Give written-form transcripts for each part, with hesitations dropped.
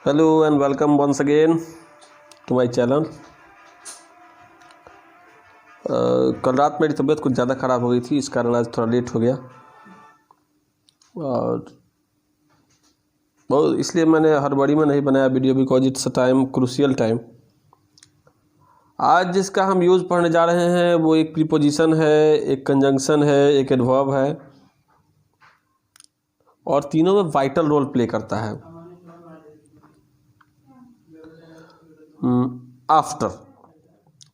Hello and welcome once again to my channel। कल रात मेरी तबीयत कुछ ज़्यादा ख़राब हो गई थी, इस कारण आज थोड़ा लेट हो गया और बहुत इसलिए मैंने हड़बड़ी में नहीं बनाया video, because it's a time crucial time. आज जिसका हम यूज़ पढ़ने जा रहे हैं वो एक प्रीपोजिशन है, एक कंजंक्शन है, एक एडवर्ब है और तीनों में वाइटल रोल प्ले करता है। आफ्टर,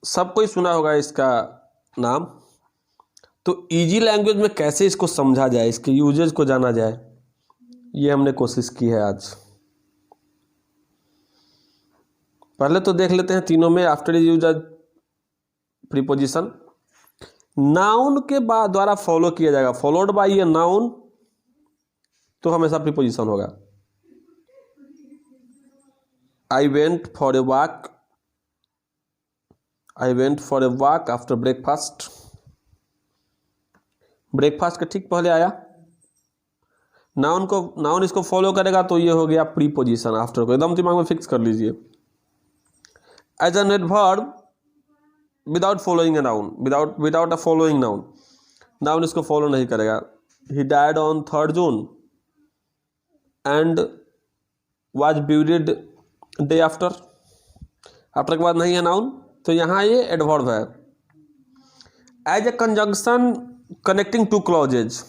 सब कोई सुना होगा इसका नाम। तो इजी लैंग्वेज में कैसे इसको समझा जाए, इसके यूजेज को जाना जाए, ये हमने कोशिश की है आज। पहले तो देख लेते हैं तीनों में after is use as preposition. Noun के बाद द्वारा फॉलो किया जाएगा, फॉलोड बाय ए नाउन, तो हमेशा प्रीपोजिशन होगा। I went for a walk, I went for a walk after breakfast. Breakfast के ठीक पहले आया, नाउन इसको फॉलो करेगा तो ये हो गया प्रीपोजिशन आफ्टर को, एकदम दिमाग में फिक्स कर लीजिए। As an adverb without following a noun, without a following noun, noun इसको फॉलो नहीं करेगा। He died on 3 June and was buried day after, after के बाद नहीं है नाउन, तो यहाँ ये एडवर्ब है। As a conjunction connecting two clauses,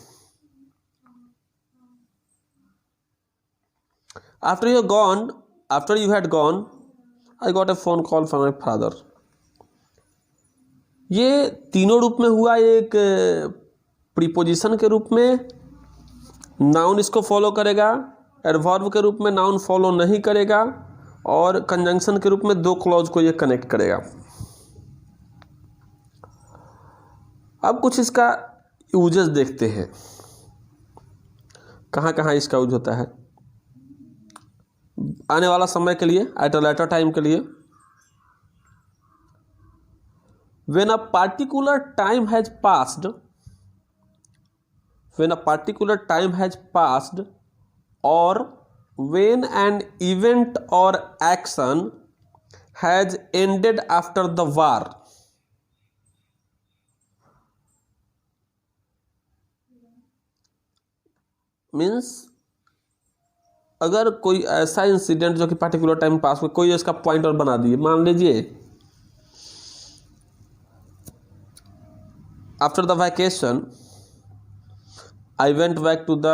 after you had gone, I got a phone call from my father। ये तीनों रूप में हुआ, एक प्रीपोजिशन के रूप में नाउन इसको फॉलो करेगा, एडवर्ब के रूप में नाउन फॉलो नहीं करेगा और कंजंक्शन के रूप में 2 क्लॉज को ये कनेक्ट करेगा। अब कुछ इसका यूजेस देखते हैं, कहाँ कहाँ इसका यूज होता है आने वाला समय के लिए, एट अ लेटर टाइम के लिए। When a particular time has passed, when a particular time has passed और व्हेन एन इवेंट और action has ended after the war. Means अगर कोई ऐसा इंसिडेंट जो कि पार्टिकुलर टाइम पास में, कोई इसका पॉइंटर बना दिए, मान लीजिए after the vacation I went back to the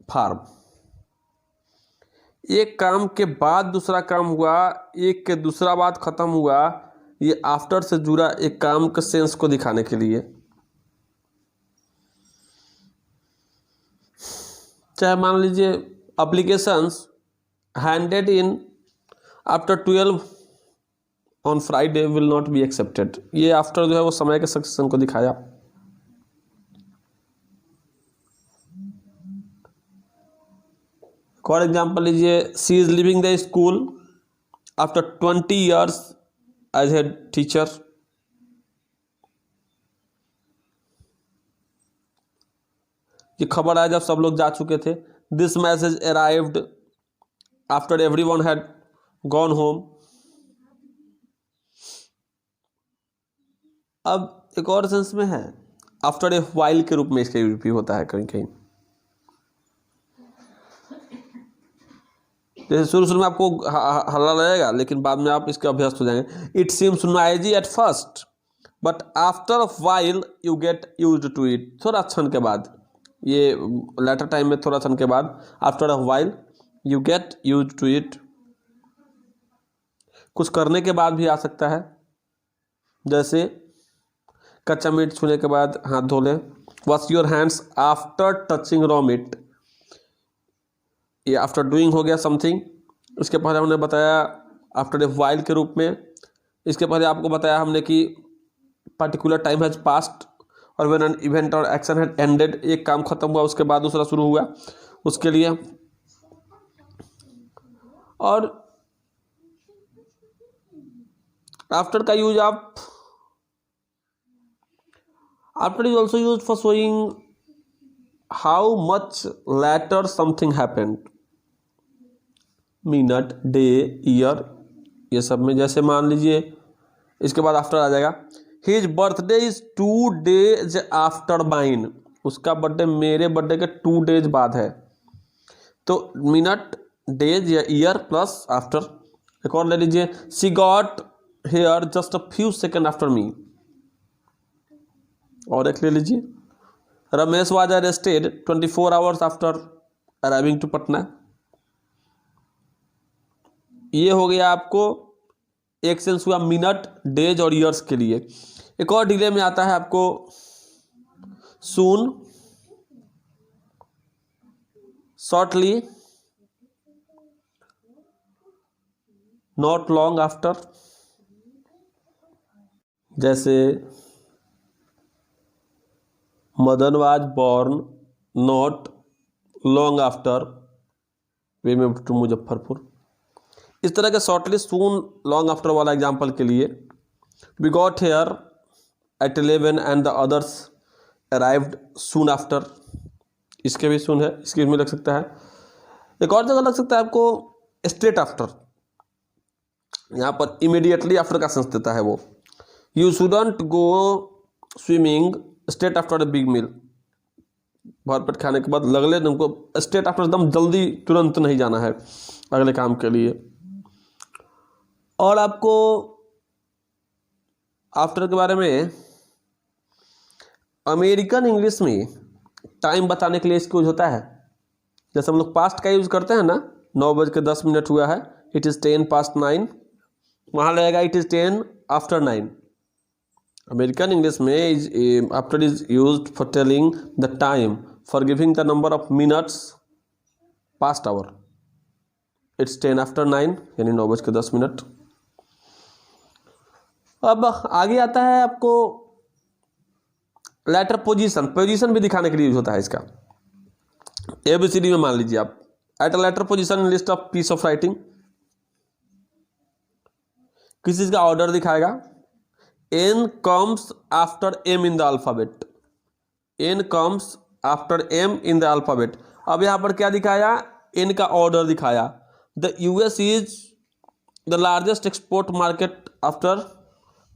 farm. एक काम के बाद दूसरा काम हुआ, एक के दूसरा बात खत्म हुआ, ये आफ्टर से जुड़ा एक काम के सेंस को दिखाने के लिए। चाहे मान लीजिए applications handed in after 12 on Friday will not be accepted, ये आफ्टर जो है वो समय के सक्सेशन को दिखाया। फॉर एग्जाम्पल लीजिए, she is leaving the school after 20 years as a teacher. ये खबर आया जब सब लोग जा चुके थे। This message arrived after everyone had gone home. अब एक और सेंस में है, आफ्टर ए व्हाइल के रूप में इसका यूज भी होता है कहीं कहीं। जैसे शुरू में आपको हल्ला लगेगा, लेकिन बाद में आप इसके अभ्यस्त हो जाएंगे। It seems noisy at first but after a while you get used to it. थोड़ा क्षण के बाद, ये लेटर टाइम में थोड़ा क्षण के बाद, after a while you get used to it. कुछ करने के बाद भी आ सकता है, जैसे कच्चा मीट छूने के बाद हाथ धो लें। Wash your hands after touching raw meat, ये आफ्टर डूइंग हो गया समथिंग। इसके पहले हमने बताया आफ्टर ए व्हाइल के रूप में। इसके पहले आपको बताया हमने कि पर्टिकुलर टाइम हैज पास्ट और व्हेन एन इवेंट और एक्शन हैड एंडेड, एक काम खत्म हुआ उसके बाद दूसरा शुरू हुआ, उसके लिए। और आफ्टर का यूज आप, after is also use for showing how much later something happened, minute, day, year, ये सब में जैसे मान लीजिए इसके बाद आफ्टर आ जाएगा। His birthday is 2 days after mine, उसका बर्थडे मेरे बर्थडे के 2 days बाद है। तो मिनट, डेज या ईयर प्लस आफ्टर। एक और ले लीजिए, she got here just a few seconds after me. और एक ले लीजिए, Ramesh was arrested 24 hours after arriving to Patna. ये हो गया आपको एक सेंस हुआ मिनट, डेज और ईयर्स के लिए। एक और डिले में आता है आपको soon, shortly, not long after. जैसे Madan was born not long after we moved to Muzaffarpur. इस तरह के शॉर्टली, सून, लॉन्ग आफ्टर वाला एग्जाम्पल के लिए, we got here at 11 and the others arrived soon after, इसके भी सून है, इसके भी लग सकता है। एक और जगह लग सकता है आपको स्ट्रेट आफ्टर, यहाँ पर इमीडिएटली आफ्टर का सेंस देता है वो। You shouldn't go swimming straight after a big meal, भर पेट खाने के बाद लगले तुमको स्ट्रेट आफ्टर, एकदम जल्दी तुरंत नहीं जाना है अगले काम के लिए। और आपको आफ्टर के बारे में अमेरिकन इंग्लिश में टाइम बताने के लिए इसका यूज होता है। जैसे हम लोग पास्ट का यूज करते हैं ना, 9:10 हुआ है, इट इज़ 10 past 9, वहाँ लगेगा it is 10 after 9। American English में after is used for telling the time, for giving the number of minutes past hour. It's 10 after 9 यानी 9:10। अब आगे आता है आपको लेटर पोजीशन, पोजीशन भी दिखाने के लिए यूज होता है इसका। ABCD में मान लीजिए आप, at a later position list of piece of writing, किसी चीज का ऑर्डर दिखाएगा। N comes after M in the alphabet, N comes after M in the alphabet। अब यहाँ पर क्या दिखाया, N का ऑर्डर दिखाया। The US is the largest export market after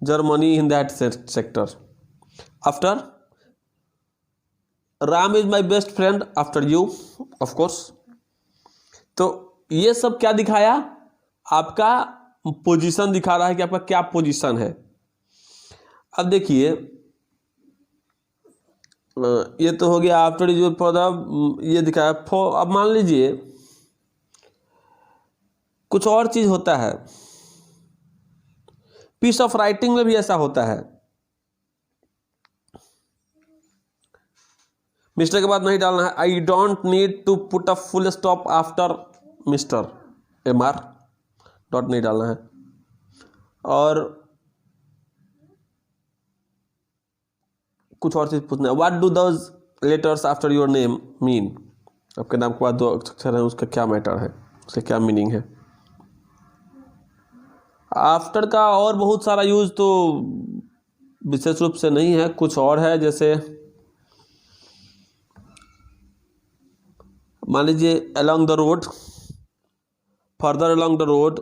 Germany in that sector। After Ram is my best friend after you of course। तो ये सब क्या दिखाया, आपका पोजीशन दिखा रहा है कि आपका क्या पोजीशन है। अब देखिए ये तो हो गया आफ्टर इज फॉर द, ये दिखाया फॉर। अब मान लीजिए कुछ और चीज होता है, पीस ऑफ राइटिंग में भी ऐसा होता है। मिस्टर के बाद नहीं डालना है, I don't need to put a full stop after mister MR, dot नहीं डालना है। और कुछ और चीज पूछना है, what do those letters after your name mean, आपके नाम के बाद 2 अक्षर है, उसका क्या मैटर है, उसका क्या मीनिंग है। आफ्टर का और बहुत सारा यूज तो विशेष रूप से नहीं है, कुछ और है। जैसे मान लीजिए along the road, further along the road,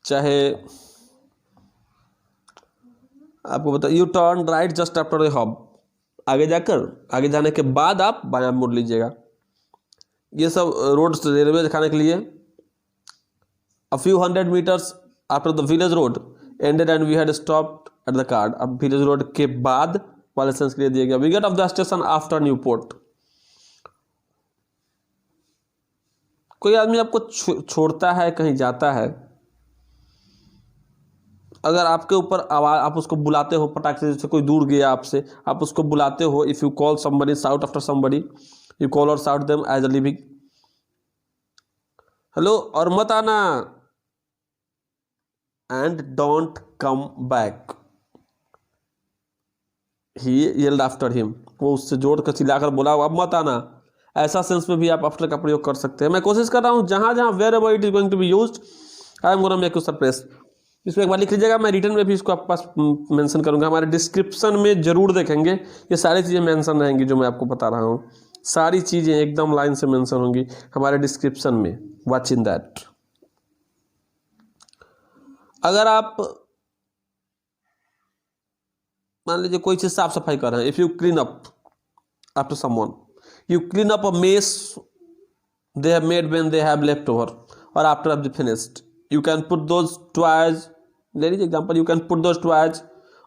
चाहे आपको बता, U turn right just after a hob, आगे आगे जाने के बाद आप बायां मुड़ लीजिएगा। ये सब रोड रेलवे दिखाने के लिए। A few 100 meters after the village road ended and we had stopped at the card. अब विलेज रोड के बाद वाले सेंस के लिए दिया गया। We get off the station after Newport. कोई आदमी आपको छोड़ता है, कहीं जाता है, अगर आपके ऊपर आवाज, आप उसको बुलाते हो पटाख से, जैसे कोई दूर गया आपसे, आप उसको बुलाते हो, if you call somebody, shout after somebody, you call or shout them as a living, hello और मत आना, and don't come back, he yelled after him, वो उससे जोड़ कर चिल्लाकर बोला अब मत आना। ऐसा सेंस में भी आप आफ्टर का प्रयोग कर सकते हैं। मैं कोशिश कर रहा हूं जहां जहां wherever it is going to be used, I am gonna make you surprise. इसको एक बार लिख लीजिएगा, मैं रिटर्न में भी इसको आपके पास मेंशन करूंगा, हमारे डिस्क्रिप्शन में जरूर देखेंगे, ये सारी चीज़ें मेंशन रहेंगी जो मैं आपको बता रहा हूँ, सारी चीज़ें एकदम लाइन से मेंशन होंगी हमारे डिस्क्रिप्शन में, वॉच इन दैट। अगर आप मान लीजिए कोई चीज़ साफ सफाई कर रहे हैं, if you clean up after someone, you clean up a mess they have made when they have left over or after have finished, you can put those toys, let me example, you can put those toys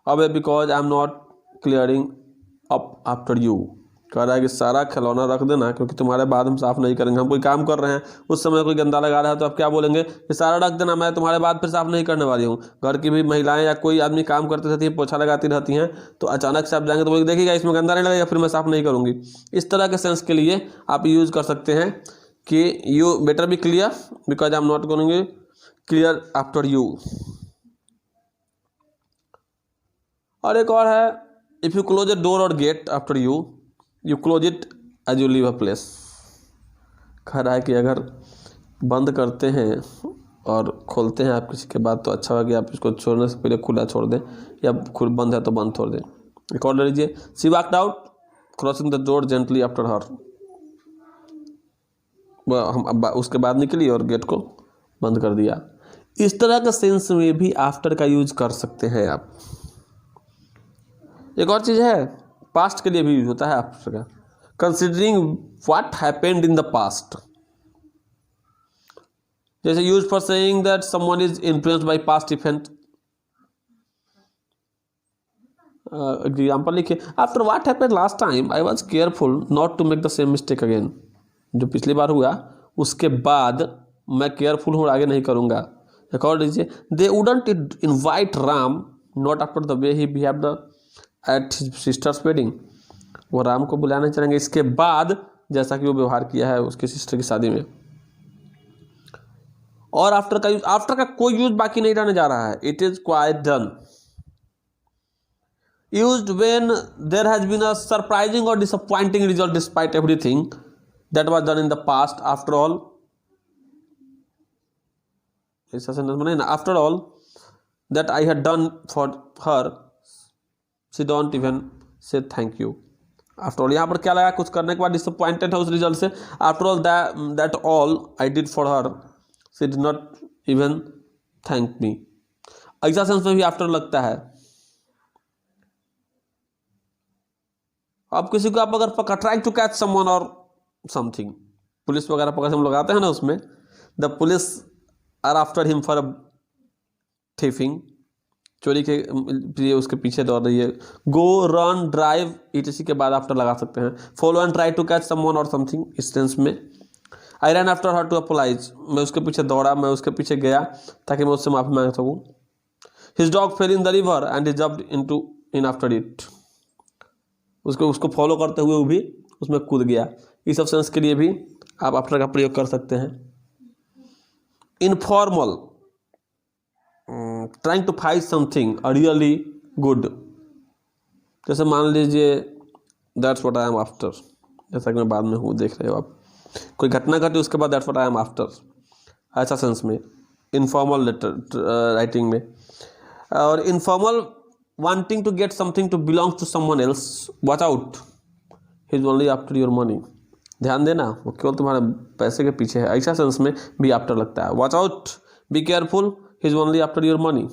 away because I am not clearing up after you। कह रहा है कि सारा खिलौना रख देना क्योंकि तुम्हारे बाद हम साफ नहीं करेंगे। हम कोई काम कर रहे हैं, उस समय कोई गंदा लगा रहा है तो आप क्या बोलेंगे कि सारा रख देना, मैं तुम्हारे बाद फिर साफ नहीं करने वाली हूँ। घर की भी महिलाएं या कोई आदमी काम करती रहती है, पोछा लगाती रहती हैं, तो अचानक से आप जाएंगे तो बोलेंगे देखिएगा इसमें गंदा नहीं लगेगा, फिर मैं साफ नहीं करूँगी। इस तरह के सेंस के लिए आप यूज़ कर सकते हैं कि you better be clear because I am not going clear after you. और एक और है, if you close a door or gate after you, you close it as you leave a place. कह रहा है कि अगर बंद करते हैं और खोलते हैं आप किसी के बाद तो अच्छा होगा कि आप इसको छोड़ने से पहले खुला छोड़ दें, या खुद बंद है तो बंद छोड़ दें। एक और ले लीजिए, she walked out crossing the door gently after her, हम उसके बाद निकली और गेट को बंद कर दिया। इस तरह का सेंस में भी आफ्टर का यूज कर सकते हैं आप। एक और चीज़ है, पास्ट के लिए भी यूज होता है आफ्टर का, considering what happened in the past, जैसे use for saying that someone is influenced by past event. Example लिखिए, after what happened last time I was careful not to make the same mistake again. जो पिछली बार हुआ उसके बाद मैं careful हूँ, आगे नहीं करूँगा। एक और लीजिए, they wouldn't invite Ram not after the way he behaved at his sisters wedding. वो राम को बुलाने चलेंगे इसके बाद जैसा कि वो व्यवहार किया है उसके सिस्टर की शादी में। और आफ्टर का यूज, आफ्टर का कोई यूज बाकी नहीं रहने जा रहा है, it is quite done. Used when there has been a surprising or disappointing result despite everything that was done in the past, after all, ऐसा सेंटेंस बने ना, after all that I had done for her she don't even say thank you। after all यहाँ पर क्या लगा, कुछ करने के बाद disappointed है उस रिजल्ट से, after all that all I did for her she did not even thank me। ऐसा सेंस में भी आफ्टर लगता है। अब किसी को आप अगर ट्राइंग टू कैच समवन और समथिंग, पुलिस वगैरह पकड़ हम लगाते हैं ना, उसमें the police are after him for thiefing, चोरी के लिए उसके पीछे दौड़ रही है। गो, रन, ड्राइव, इसी के बाद आफ्टर लगा सकते हैं। Follow and try to catch someone और समथिंग, इस सेंस में। I run after her to apologise, मैं उसके पीछे दौड़ा, मैं उसके पीछे गया ताकि मैं उससे माफी मांग सकूँ। His dog fail in the river and he jumped in after it, उसको फॉलो करते हुए वो भी उसमें कूद गया। इस सब सेंस के लिए भी आप आफ्टर का प्रयोग कर सकते हैं। Informal, trying to find something really good, जैसे मान लीजिए that's what I am after, जैसा कि मैं बाद में हूँ, देख रहे हो आप, कोई घटना घटी उसके बाद that's what I am after, ऐसा सेंस में इनफॉर्मल लेटर राइटिंग में। और informal, wanting to get something to belong to someone else, watch out he is only after your money, ध्यान देना वो केवल तुम्हारे पैसे के पीछे है, ऐसा सेंस में भी आफ्टर लगता है। Watch out, be careful, he is only after your money.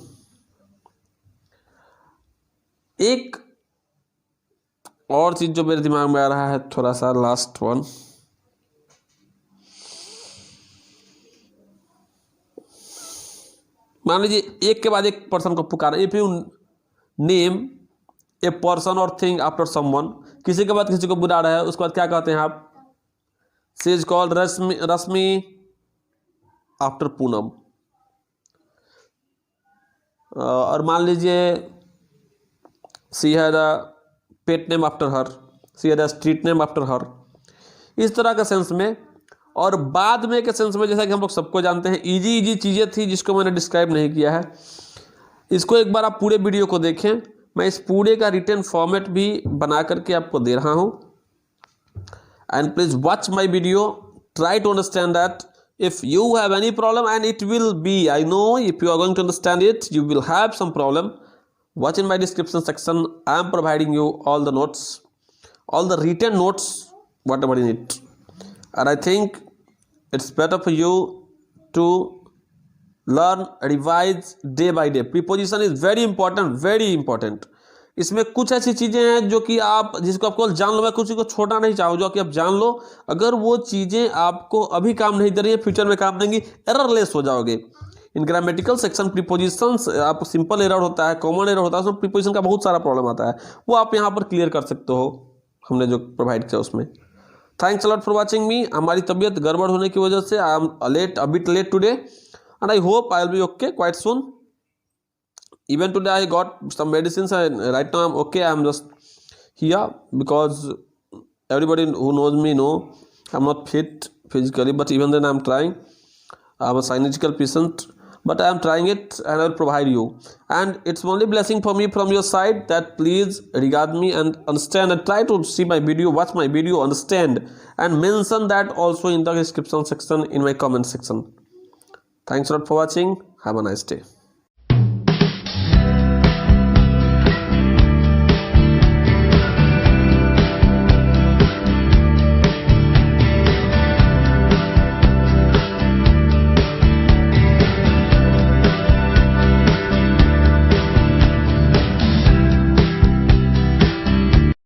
एक और चीज जो मेरे दिमाग में आ रहा है थोड़ा सा, लास्ट वन, मान लीजिए एक के बाद एक पर्सन को पुकारा, if you name a person और थिंग आफ्टर समवन, किसी के बाद किसी को बुला रहा है, उसके बाद क्या कहते हैं आप, she is called Rashmi after Poonam. और मान लीजिए she had a pet name after her, she had a street name after her, इस तरह का सेंस में। और बाद में के सेंस में, जैसा कि हम लोग सबको जानते हैं, इजी चीज़ें थी जिसको मैंने डिस्क्राइब नहीं किया है, इसको एक बार आप पूरे वीडियो को देखें, मैं इस पूरे का रिटन फॉर्मेट भी बना करके आपको दे रहा हूँ। And please watch my video, try to understand that If you have any problem, and it will be, I know, if you are going to understand it, you will have some problem, watch in my description section. I am providing you all the notes, all the written notes, whatever in it. And I think it's better for you to learn, revise day by day. Preposition is very important, very important. इसमें कुछ ऐसी चीज़ें हैं जो कि आप, जिसको आपको जान लो, मैं कुछ को छोड़ना नहीं चाहूँ, जो कि आप जान लो। अगर वो चीज़ें आपको अभी काम नहीं दे रही है, फ्यूचर में काम देंगी, एररलेस हो जाओगे। इन ग्रामेटिकल सेक्शन प्रीपोजिशंस, आप सिंपल एरर होता है, कॉमन एरर होता है, उसमें प्रीपोजिशन का बहुत सारा प्रॉब्लम आता है, वो आप यहाँ पर क्लियर कर सकते हो, हमने जो प्रोवाइड किया उसमें। थैंक्स अलॉट फॉर वॉचिंग मी। हमारी तबीयत गड़बड़ होने की वजह से I am a bit today, and I hope I'll be okay quite soon. Even today I got some medicines, and right now I'm okay. I'm just here because everybody who knows me know I'm not fit physically, but even then I'm trying. I'm a synergical patient, but I'm trying it, and I'll provide you. And it's only blessing for me from your side that please regard me and understand, and try to see my video, watch my video, understand, and mention that also in the description section, in my comment section. Thanks a lot for watching. Have a nice day.